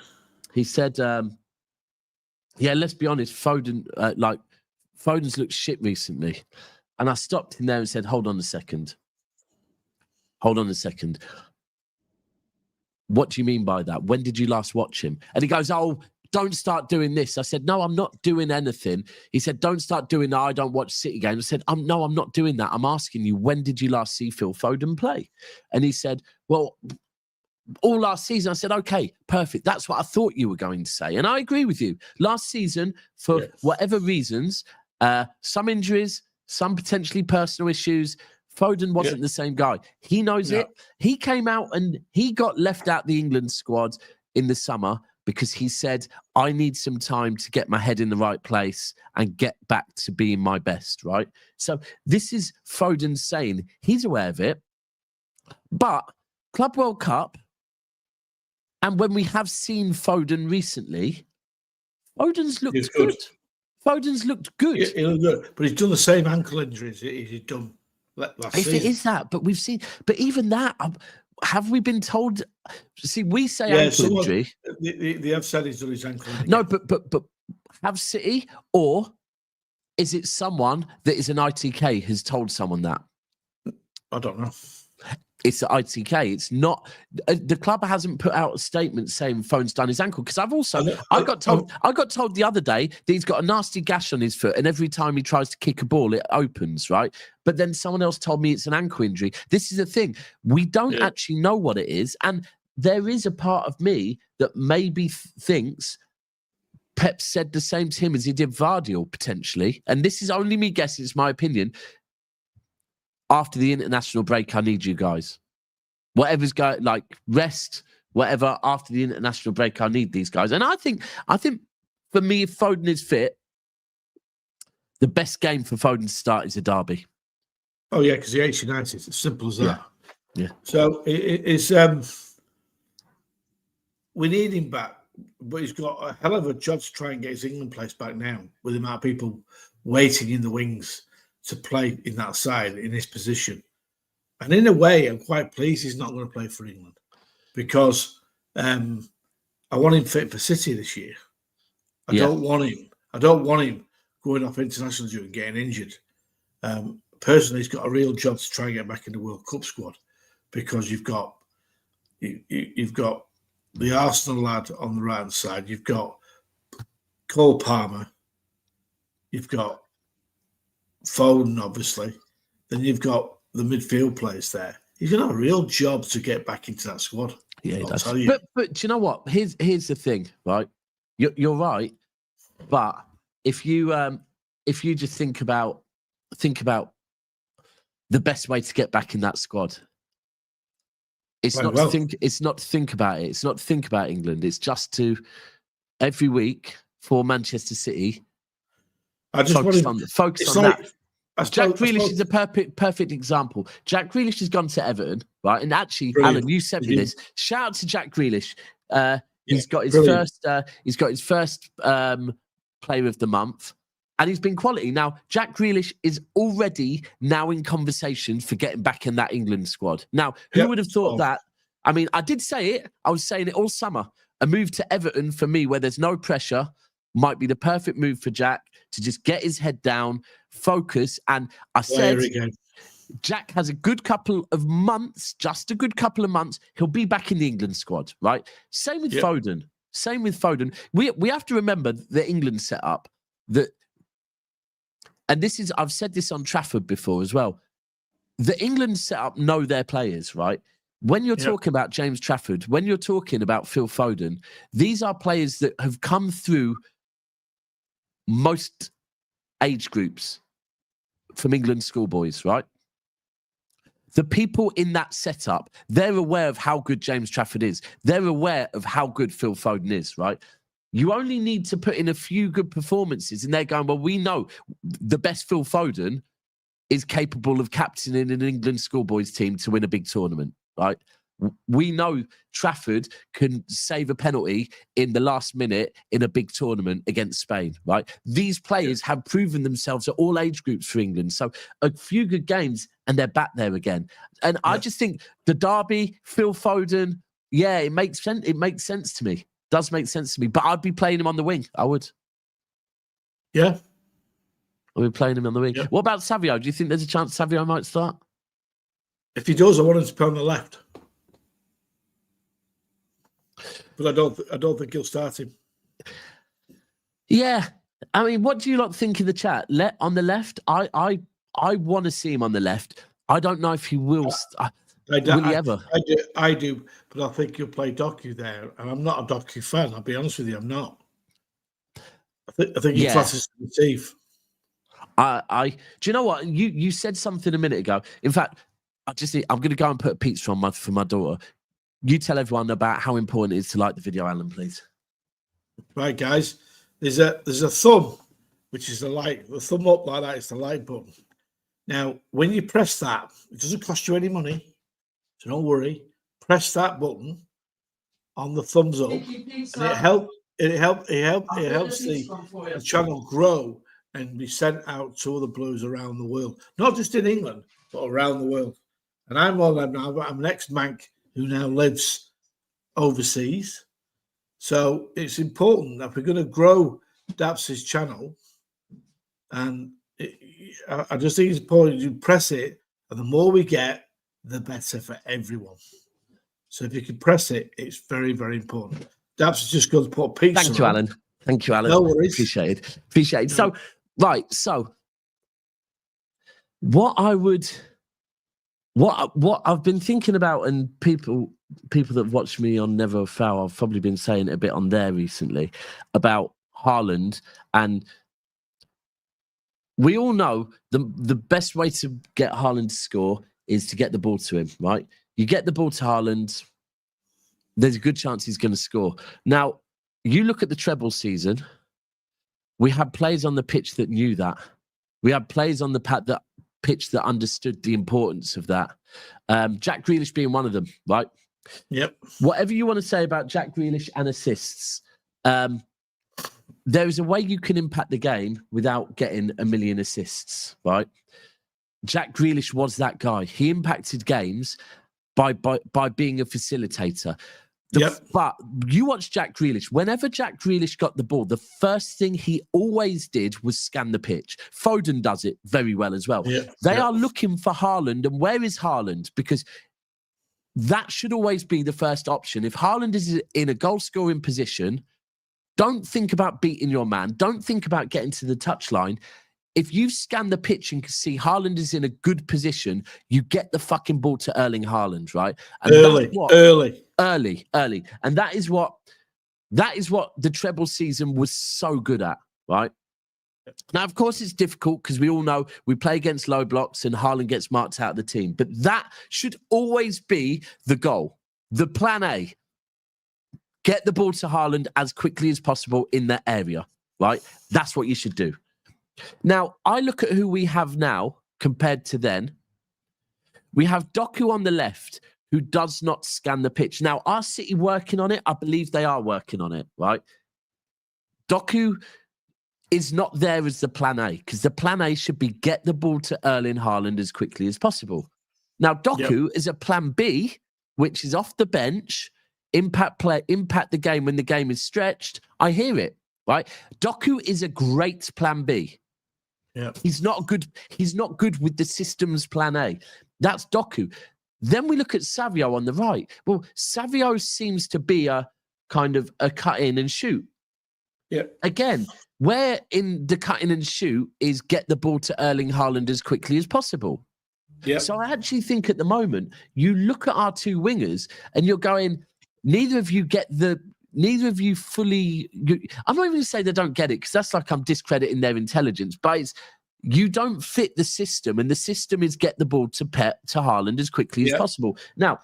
be honest, Foden's looked shit recently. And I stopped him there and said, hold on a second. What do you mean by that? When did you last watch him? And he goes, oh, don't start doing this. I said, no, I'm not doing anything. He said, don't start doing that. I don't watch City games. I said, no, I'm not doing that. I'm asking you, when did you last see Phil Foden play? And he said, well, all last season. I said, okay, perfect. That's what I thought you were going to say. And I agree with you. Last season, for whatever reasons, some injuries, some potentially personal issues, Foden wasn't the same guy. He knows it. He came out and he got left out the England squad in the summer because he said, I need some time to get my head in the right place and get back to being my best, right? So this is Foden saying he's aware of it. But Club World Cup, and when we have seen Foden recently, Foden's looked good. Foden's looked good. He looked good. But he's done the same ankle injuries he's done last season. If it is that, but we've seen, but even that, have we been told? See, we say ankle injury. They have said he's done his ankle injury. No, but have City, or is it someone that is an ITK has told someone that? I don't know. It's the ITK. It's not the club hasn't put out a statement saying Foden's done his ankle, because I got told the other day that he's got a nasty gash on his foot, and every time he tries to kick a ball, it opens, right? But then someone else told me it's an ankle injury. This is the thing. We don't actually know what it is, and there is a part of me that maybe thinks Pep said the same to him as he did Gvardiol potentially, and this is only me guessing. It's my opinion. After the international break, I need you guys. Whatever's going, like rest, whatever. After the international break, I need these guys. And I think for me, if Foden is fit, the best game for Foden to start is a derby. Oh yeah, because he hates United. It's as simple as that. Yeah. So it's we need him back, but he's got a hell of a job to try and get his England place back now, with the amount of people waiting in the wings to play in that side, in this position. And in a way, I'm quite pleased he's not going to play for England, because I want him fit for City this year. I don't want him going off international duty and getting injured. Personally, he's got a real job to try and get back in the World Cup squad, because you've got the Arsenal lad on the right hand side, you've got Cole Palmer, you've got Foden, obviously. Then you've got the midfield players there. He's going to have a real job to get back into that squad. Yeah, he does. But do you know what? Here's the thing, right? You're right. But if you just think about the best way to get back in that squad, it's not to think about it. It's not to think about England. It's just to every week for Manchester City. I just focus on that. Jack Grealish is a perfect example. Jack Grealish has gone to Everton, right? And actually, brilliant. Alan, you sent me this. Shout out to Jack Grealish. He's got his first Player of the Month, and he's been quality. Now, Jack Grealish is already now in conversation for getting back in that England squad. Now, who would have thought that? I mean, I did say it. I was saying it all summer. A move to Everton for me, where there's no pressure, might be the perfect move for Jack to just get his head down, focus. And I said, Jack has a good couple of months, just a good couple of months. He'll be back in the England squad, right? Same with Foden. Same with Foden. We have to remember the England setup that, and this is, I've said this on Trafford before as well. The England setup know their players, right? When you're talking about James Trafford, when you're talking about Phil Foden, these are players that have come through most age groups from England schoolboys, right? The people in that setup, they're aware of how good James Trafford is. They're aware of how good Phil Foden is, right? You only need to put in a few good performances, and they're going, well, we know the best Phil Foden is capable of captaining an England schoolboys team to win a big tournament, right? We know Trafford can save a penalty in the last minute in a big tournament against Spain, right? These players have proven themselves at all age groups for England. So a few good games and they're back there again. And I just think the derby, Phil Foden, it makes sense. It makes sense to me. Does make sense to me. But I'd be playing him on the wing. I would. Yeah. I'd be playing him on the wing. Yeah. What about Savio? Do you think there's a chance Savio might start? If he does, I want him to play on the left. But I don't think he'll start him. Yeah. I mean, what do you lot think in the chat? On the left? I want to see him on the left. I don't know if he will. Will he ever? I do, but I think he'll play Doku there. And I'm not a Doku fan, I'll be honest with you, I'm not. I think he classes to receive. Do you know what? You said something a minute ago. In fact, I'm going to go and put a pizza on for my daughter. You tell everyone about how important it is to like the video, Alan, please. Right, guys. There's a thumb, which is the like. The thumb up like that is the like button. Now, when you press that, it doesn't cost you any money, so don't worry. Press that button on the thumbs up, and it helps the channel grow and be sent out to other blues around the world, not just in England, but around the world. And I'm one of them now. I'm an ex-Manc who now lives overseas. So it's important that we're going to grow Daps's channel. And I just think it's important you press it, and the more we get, the better for everyone. So if you can press it, it's very, very important. Daps is just going to put pizza. Thank you, Alan. Thank you, Alan. No worries. Appreciate it. So, right. So what I've been thinking about, and people that watch me on Never Foul, I've probably been saying it a bit on there recently about Haaland, and we all know the best way to get Haaland to score is to get the ball to him, right? You get the ball to Haaland, there's a good chance he's going to score. Now, you look at the treble season, we had players on the pitch that knew that. We had players on the pitch that understood the importance of that. Jack Grealish being one of them, right? Yep. Whatever you want to say about Jack Grealish and assists, there is a way you can impact the game without getting a million assists, right? Jack Grealish was that guy. He impacted games by being a facilitator. But you watch Jack Grealish. Whenever Jack Grealish got the ball, the first thing he always did was scan the pitch. Foden does it very well as well. They are looking for Haaland. And where is Haaland? Because that should always be the first option. If Haaland is in a goal-scoring position, don't think about beating your man. Don't think about getting to the touchline. If you scan the pitch and can see Haaland is in a good position, you get the fucking ball to Erling Haaland, right? And early. And that is what the treble season was so good at, right? Now, of course, it's difficult because we all know we play against low blocks and Haaland gets marked out of the team. But that should always be the goal. The plan A. Get the ball to Haaland as quickly as possible in that area, right? That's what you should do. Now, I look at who we have now compared to then. We have Doku on the left, who does not scan the pitch. Now, are City working on it? I believe they are working on it, right? Doku is not there as the plan A, because the plan A should be get the ball to Erling Haaland as quickly as possible. Now, Doku is a plan B, which is off the bench, impact the game when the game is stretched. I hear it, right? Doku is a great plan B. Yeah. He's not good with the system's plan A. That's Doku. Then we look at Savio on the right. Well, Savio seems to be a kind of a cut in and shoot. Yeah. Again, where in the cut in and shoot is get the ball to Erling Haaland as quickly as possible. Yeah. So I actually think at the moment, you look at our two wingers and you're going, neither of you fully. I'm not even going to say they don't get it because that's like I'm discrediting their intelligence, but you don't fit the system, and the system is get the ball to Haaland as quickly as possible. Now,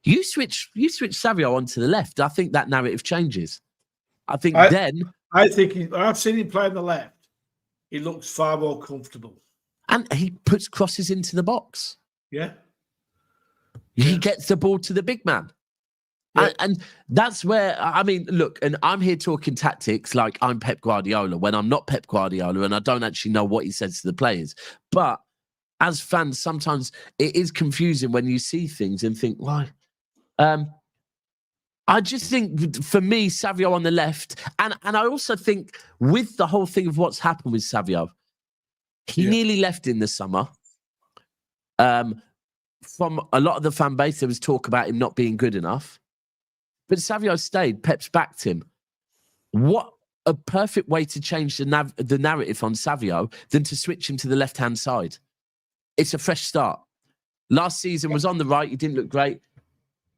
you switch Savio onto the left. I think that narrative changes. I think I've seen him play on the left. He looks far more comfortable, and he puts crosses into the box. Yeah, he gets the ball to the big man. Yeah. And that's where, I mean, look, and I'm here talking tactics like I'm Pep Guardiola when I'm not Pep Guardiola and I don't actually know what he says to the players. But as fans, sometimes it is confusing when you see things and think, why? I just think, for me, Savio on the left, and I also think with the whole thing of what's happened with Savio, he nearly left in the summer. From a lot of the fan base, there was talk about him not being good enough. But Savio stayed. Pep's backed him. What a perfect way to change the narrative on Savio than to switch him to the left-hand side. It's a fresh start. Last season was on the right. He didn't look great.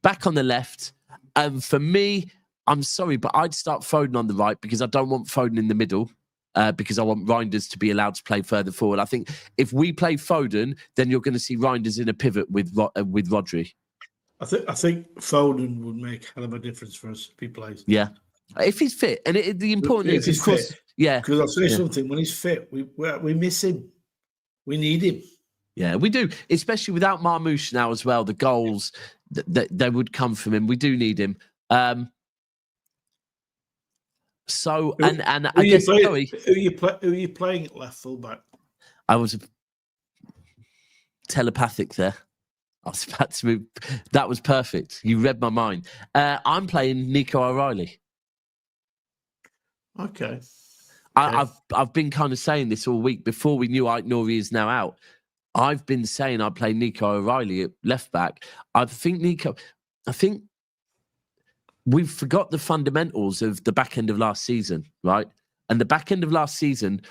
Back on the left. And for me, I'm sorry, but I'd start Foden on the right because I don't want Foden in the middle. because I want Reinders to be allowed to play further forward. I think if we play Foden, then you're going to see Reinders in a pivot with Rodri. I think Foden would make a hell of a difference for us if he plays. Yeah, if he's fit, and the important is, of course, fit. Yeah. Because I'll say something. When he's fit, we miss him. We need him. Yeah, we do, especially without Marmoush now as well. The goals that would come from him. We do need him. So and I guess sorry, who are you playing at left fullback? I was telepathic there. I was about to move. That was perfect. You read my mind. I'm playing Nico O'Reilly. Okay. I've been kind of saying this all week before we knew Aït-Nouri is now out. I've been saying I'd play Nico O'Reilly at left back. I think we've forgot the fundamentals of the back end of last season, right? And the back end of last season,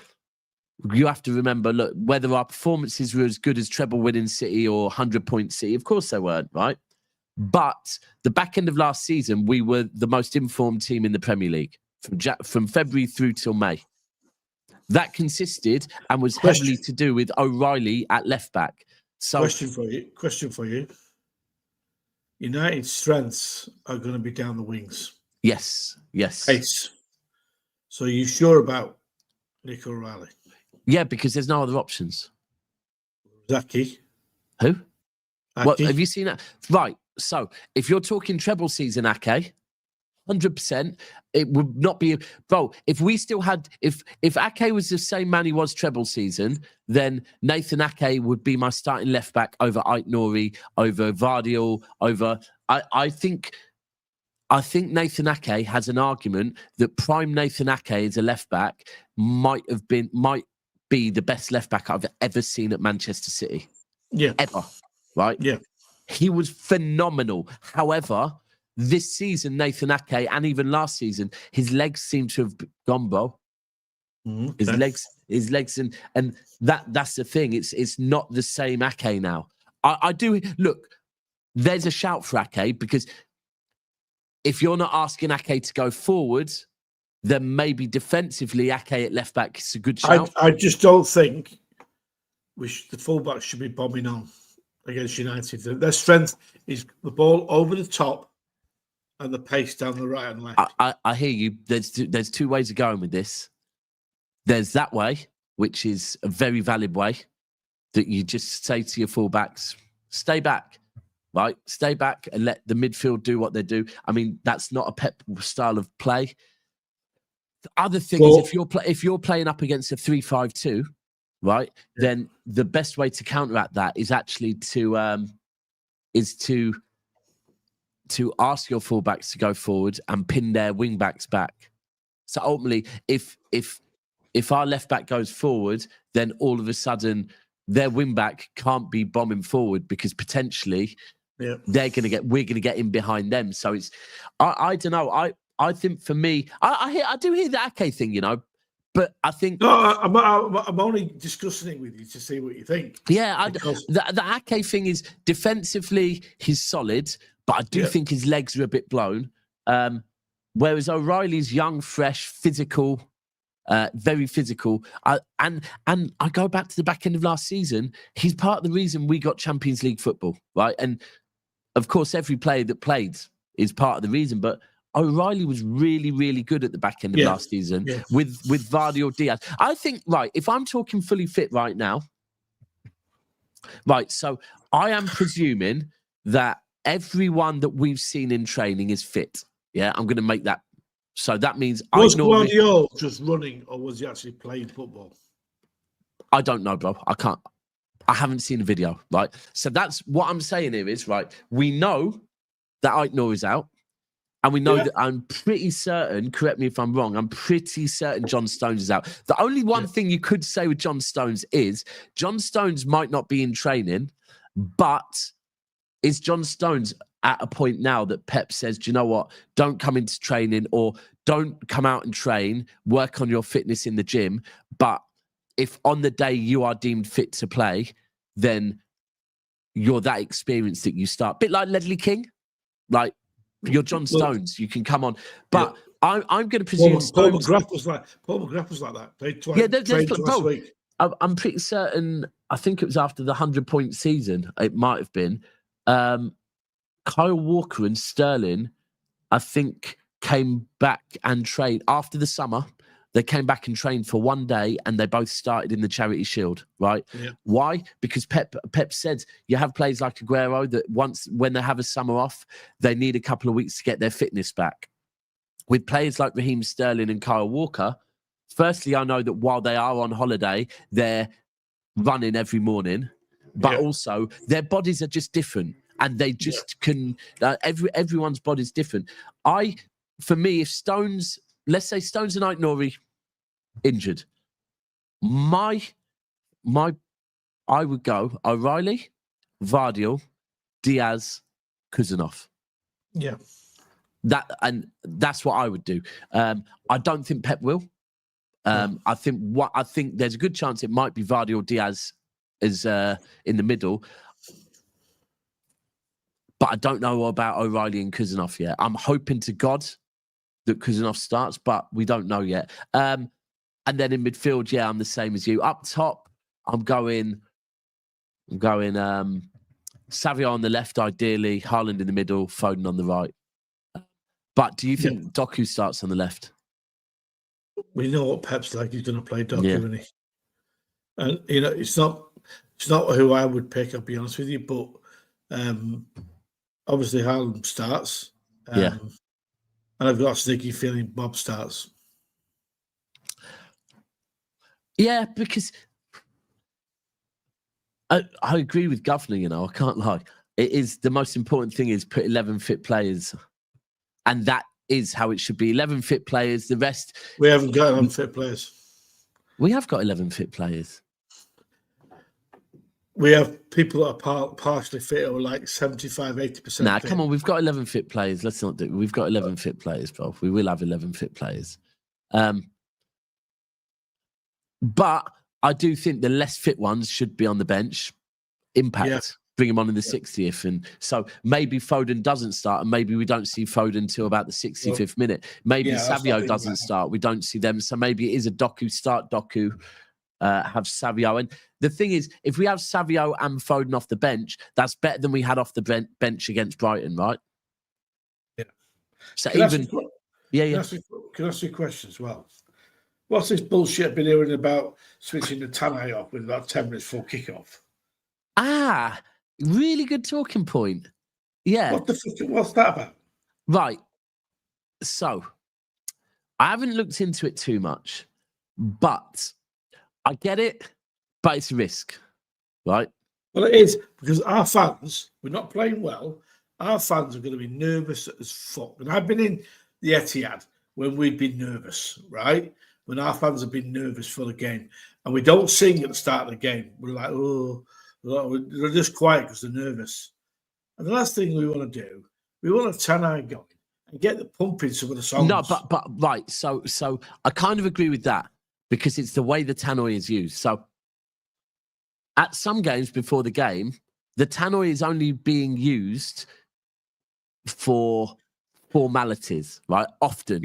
you have to remember, look, whether our performances were as good as treble-winning City or 100-point City, of course they weren't, right? But the back end of last season, we were the most informed team in the Premier League from February through till May. That consisted and was heavily to do with O'Reilly at left back. So, Question for you. United's strengths are going to be down the wings. Yes. Pace. So are you sure about Nico O'Reilly? Yeah, because there's no other options. Zaki. Who? Ake. What have you seen that? Right. So if you're talking treble season, Ake, 100%, it would not be, bro. If we still had, if Ake was the same man he was treble season, then Nathan Ake would be my starting left back over Aït-Nouri, over Gvardiol, over. I think Nathan Ake has an argument that prime Nathan Ake as a left back might be the best left back I've ever seen at Manchester City. Yeah, ever. Right? Yeah, he was phenomenal. However, this season, Nathan Ake, and even last season, his legs seem to have gone, bro. Okay. His legs, and that's the thing. It's not the same Ake now. I do look. There's a shout for Ake because if you're not asking Ake to go forward, then maybe defensively Ake at left back is a good shout. I just don't think the fullbacks should be bombing on against United. Their strength is the ball over the top and the pace down the right and left. I hear you. There's two ways of going with this. There's that way, which is a very valid way, that you just say to your fullbacks, stay back, right? Stay back and let the midfield do what they do. I mean, that's not a Pep style of play. The other thing is if you're playing up against a 3-5-2, right, then the best way to counteract that is actually to ask your fullbacks to go forward and pin their wing backs back. So ultimately, if our left back goes forward, then all of a sudden their wing back can't be bombing forward because potentially we're going to get in behind them. So it's I don't know. I think for me, I do hear the Ake thing, you know, but I think I'm only discussing it with you to see what you think. Yeah, the Ake thing is defensively he's solid, but I do think his legs are a bit blown. Whereas O'Reilly's young, fresh, physical, very physical. And I go back to the back end of last season. He's part of the reason we got Champions League football, right? And of course, every player that played is part of the reason, but O'Reilly was really, really good at the back end of last season with Gvardiol Diaz. I think, right, if I'm talking fully fit right now, right, so I am presuming that everyone that we've seen in training is fit. Yeah, I'm going to make that. So that means was Gvardiol just running or was he actually playing football? I don't know, bro. I haven't seen the video, right? So that's what I'm saying here is, right, we know that Aït-Nouri is out. And we know that I'm pretty certain, correct me if I'm wrong, I'm pretty certain John Stones is out. The only one thing you could say with John Stones is John Stones might not be in training, but is John Stones at a point now that Pep says, do you know what, don't come into training or don't come out and train, work on your fitness in the gym, but if on the day you are deemed fit to play, then you're that experienced that you start. Bit like Ledley King, like, you're John Stones. You can come on, but I'm going to presume Paul McGrath was like that. Played twice. Yeah, Trained twice a week. I'm pretty certain. I think it was after the 100-point season. It might have been. Kyle Walker and Sterling, I think, came back and trained after the summer. They came back and trained for one day, and they both started in the Charity Shield. Right? Yeah. Why? Because Pep said you have players like Aguero that when they have a summer off, they need a couple of weeks to get their fitness back. With players like Raheem Sterling and Kyle Walker, firstly, I know that while they are on holiday, they're running every morning, but also their bodies are just different, and they just can. Everyone's body's different. For me, if Stones, let's say Stones and Aït-Nouri injured, I would go O'Reilly, Gvardiol, Diaz, Kuzanov. Yeah. That's what I would do. I don't think Pep will. I think there's a good chance it might be Vardy or Diaz is in the middle, but I don't know about O'Reilly and Kuzanov yet. I'm hoping to God that Kuzanov starts, but we don't know yet. And then in midfield, I'm the same as you. Up top, I'm going Savio on the left, ideally, Haaland in the middle, Foden on the right. But do you think Doku starts on the left? We know what Pep's like. He's going to play Doku, isn't he? And it's not who I would pick. I'll be honest with you, but obviously Haaland starts. And I've got a sneaky feeling Bob starts. Yeah, because I agree with Governor. I can't lie. It is the most important thing is put 11 fit players. And that is how it should be. 11 fit players. The rest... We haven't got 11 fit players. We have got 11 fit players. We have people that are partially fit or like 75, 80%. Nah, fit. Come on. We've got 11 fit players. Let's not do it. We've got 11 fit players, bro. We will have 11 fit players. But I do think the less fit ones should be on the bench. Impact. Yeah. Bring him on in the 60th. And so maybe Foden doesn't start, and maybe we don't see Foden until about the 65th minute. Maybe Savio doesn't start. We don't see them. So maybe it is a Doku start, have Savio. And the thing is, if we have Savio and Foden off the bench, that's better than we had off the bench against Brighton, right? Yeah. So Can even... Can I ask you a question as well? What's this bullshit I've been hearing about switching the Tanay off with about 10 minutes before kickoff? Really good talking point. Yeah. What's that about? Right. So, I haven't looked into it too much, but I get it, but it's a risk, right? Well, it is, because our fans, we're not playing well. Our fans are going to be nervous as fuck. And I've been in the Etihad when we've been nervous, right? When our fans have been nervous for the game. And we don't sing at the start of the game. We're like, they're just quiet because they're nervous. And the last thing we want to do, we want to turn our going and get the pumping some of the songs. No, but right. So I kind of agree with that, because it's the way the tannoy is used. So at some games before the game, the tannoy is only being used for formalities, right? Often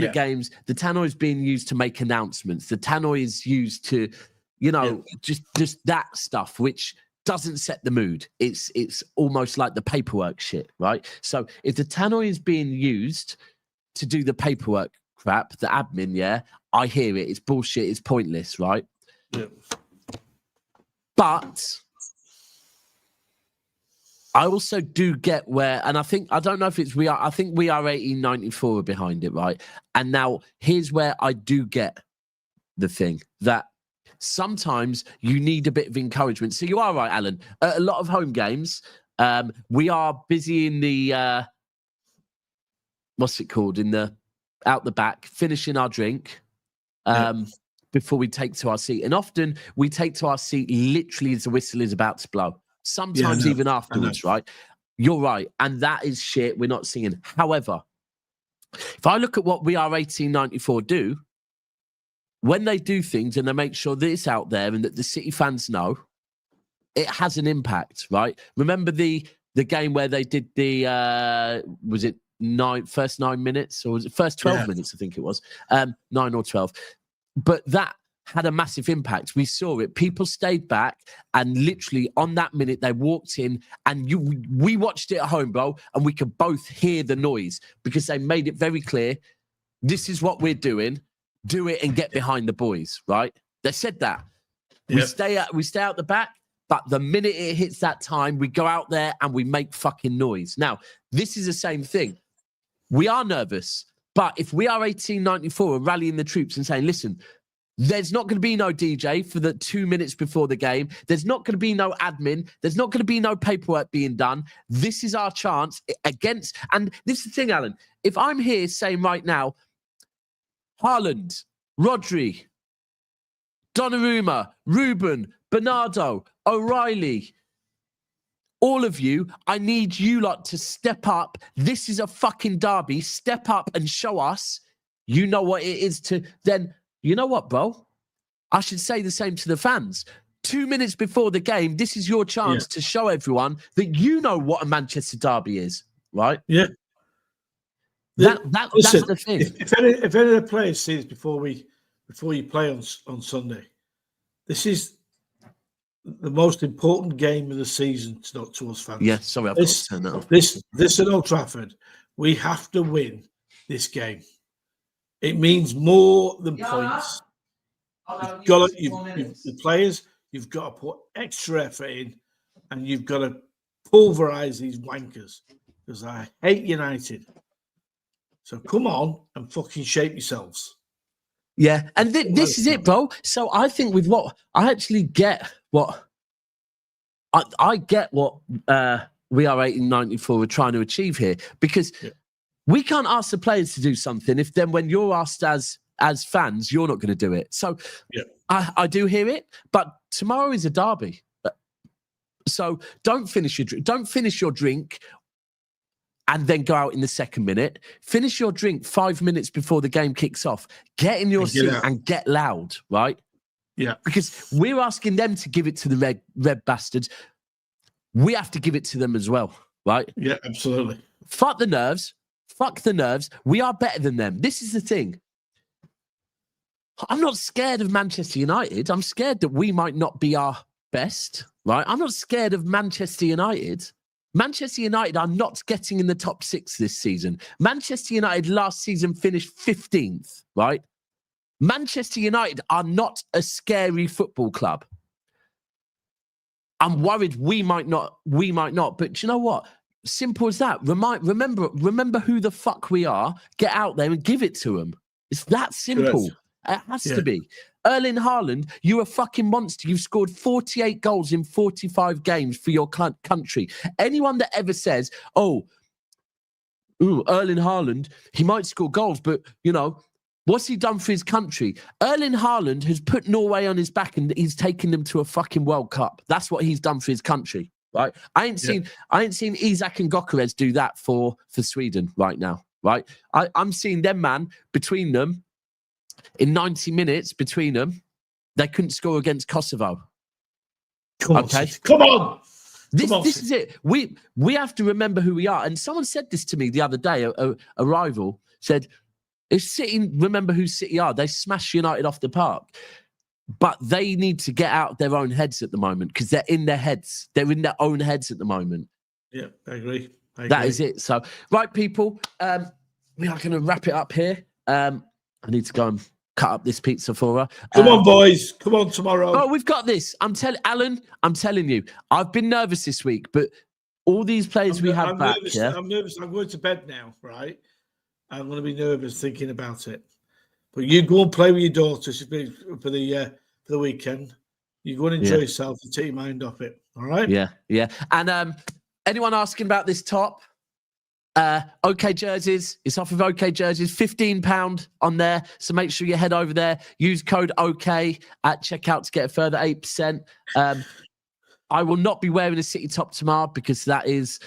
at games, the tannoy is being used to make announcements. The tannoy is used to, just that stuff, which doesn't set the mood. It's almost like the paperwork shit, right? So if the tannoy is being used to do the paperwork crap, the admin, I hear it. It's bullshit. It's pointless, right? Yeah. But I also do get where, and I don't know if it's I think we are 1894 are behind it, right? And now here's where I do get the thing that sometimes you need a bit of encouragement. So you are right, Alan. A lot of home games, we are busy in the, what's it called? Out the back, finishing our drink before we take to our seat. And often we take to our seat literally as the whistle is about to blow. Sometimes even afterwards, right? You're right. And that is shit. We're not singing. However, if I look at what We Are 1894 do, when they do things and they make sure that it's out there and that the City fans know, it has an impact, right? Remember the game where they did the, was it first 9 minutes, or was it first 12 minutes? I think it was 9 or 12. But that had a massive impact. We saw it. People stayed back, and literally on that minute they walked in, and we watched it at home, bro, and we could both hear the noise because they made it very clear. This is what we're doing. Do it and get behind the boys, right? They said that. We stay out the back, but the minute it hits that time, we go out there and we make fucking noise. Now, this is the same thing. We are nervous, but if we are 1894 and rallying the troops and saying, listen, there's not going to be no DJ for the 2 minutes before the game. There's not going to be no admin. There's not going to be no paperwork being done. This is our chance against... And this is the thing, Alan. If I'm here saying right now, Haaland, Rodri, Donnarumma, Ruben, Bernardo, O'Reilly, all of you, I need you lot to step up. This is a fucking derby. Step up and show us you know what it is to then... You know what, bro? I should say the same to the fans. 2 minutes before the game, this is your chance to show everyone that you know what a Manchester derby is, right? Yeah. Listen, that's the thing. If any of the players see this before you play on Sunday, this is the most important game of the season to us fans. Yeah, sorry, I've got to turn that off. This at Old Trafford, we have to win this game. It means more than points. The players, you've got to put extra effort in, and you've got to pulverise these wankers, because I hate United. So come on and fucking shape yourselves. Yeah, and this is it, bro. So I think with what I actually get, what I get what we are 1894 we're trying to achieve here, because we can't ask the players to do something if then when you're asked as fans, you're not going to do it. So I do hear it, but tomorrow is a derby. So don't finish your drink and then go out in the second minute. Finish your drink 5 minutes before the game kicks off. Get in your seat and get loud, right? Yeah. Because we're asking them to give it to the red bastards. We have to give it to them as well, right? Yeah, absolutely. Fuck the nerves. We are better than them. This is the thing. I'm not scared of Manchester United. I'm scared that we might not be our best, right? I'm not scared of Manchester United. Manchester United are not getting in the top 6 this season. Manchester United last season finished 15th, right? Manchester United are not a scary football club. I'm worried we might not, but you know what? Simple as that. Remember who the fuck we are. Get out there and give it to them. It's that simple. Correct. It has to be. Erling Haaland, you're a fucking monster. You've scored 48 goals in 45 games for your country. Anyone that ever says, Erling Haaland, he might score goals, but, you know, what's he done for his country? Erling Haaland has put Norway on his back and he's taken them to a fucking World Cup. That's what he's done for his country, right? I ain't seen Isak and Gyökeres do that for Sweden right now, right? I'm seeing them, man, between them, in 90 minutes between them, they couldn't score against Kosovo. Come on. This is it. We have to remember who we are. And someone said this to me the other day, a rival said, if City, remember who City are, they smash United off the park. But they need to get out of their own heads at the moment because they're in their heads. They're in their own heads at the moment. Yeah, I agree. That is it. So, right, people, we are going to wrap it up here. I need to go and cut up this pizza for her. Come on, boys. Come on tomorrow. Oh, we've got this. Alan, I'm telling you, I've been nervous this week, but all these players I'm back. Nervous. Yeah? I'm nervous. I'm going to bed now, right? I'm going to be nervous thinking about it. But you go and play with your daughter for the weekend. You go and enjoy yourself and take your mind off it. All right? Yeah. And anyone asking about this top? OK Jerseys, it's off of OK Jerseys, £15 on there. So make sure you head over there. Use code OK at checkout to get a further 8%. I will not be wearing a City top tomorrow because that is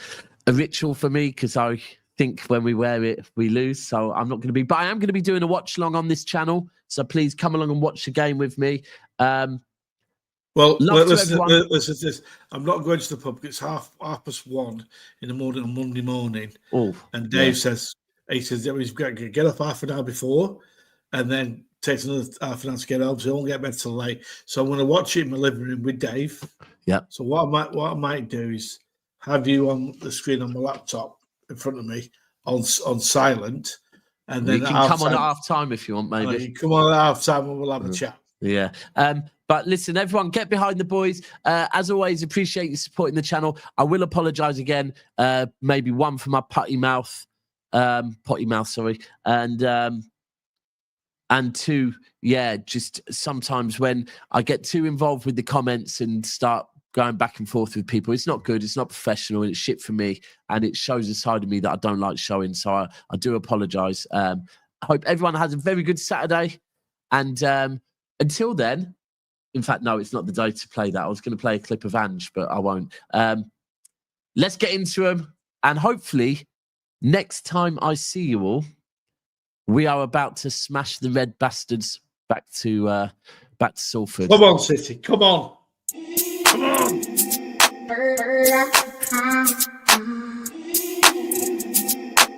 a ritual for me because I think when we wear it, we lose. So I'm not going to be, but I am going to be doing a watch along on this channel. So please come along and watch the game with me. Well, Love to listen, everyone. listen to this. I'm not going to the pub. It's half past 1 in the morning on Monday morning. Oh, And Dave says, that he's got to get up half an hour before and then takes another half an hour to get home, so he won't get bed till late. So I'm going to watch it in my living room with Dave. Yeah. So what I might do is have you on the screen on my laptop in front of me on silent. And then you can come on at half time if you want, maybe. You come on at half time and we'll have a chat. Yeah. But listen, everyone, get behind the boys. As always, appreciate you supporting the channel. I will apologise again. Maybe one for my potty mouth, sorry, and two, yeah, just sometimes when I get too involved with the comments and start going back and forth with people, it's not good. It's not professional. And it's shit for me, and it shows a side of me that I don't like showing. So I do apologise. I hope everyone has a very good Saturday, and until then. In fact, no, it's not the day to play that. I was going to play a clip of Ange, but I won't. Let's get into them. And hopefully, next time I see you all, we are about to smash the red bastards back to Salford. Come on, City. Come on. Come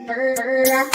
on.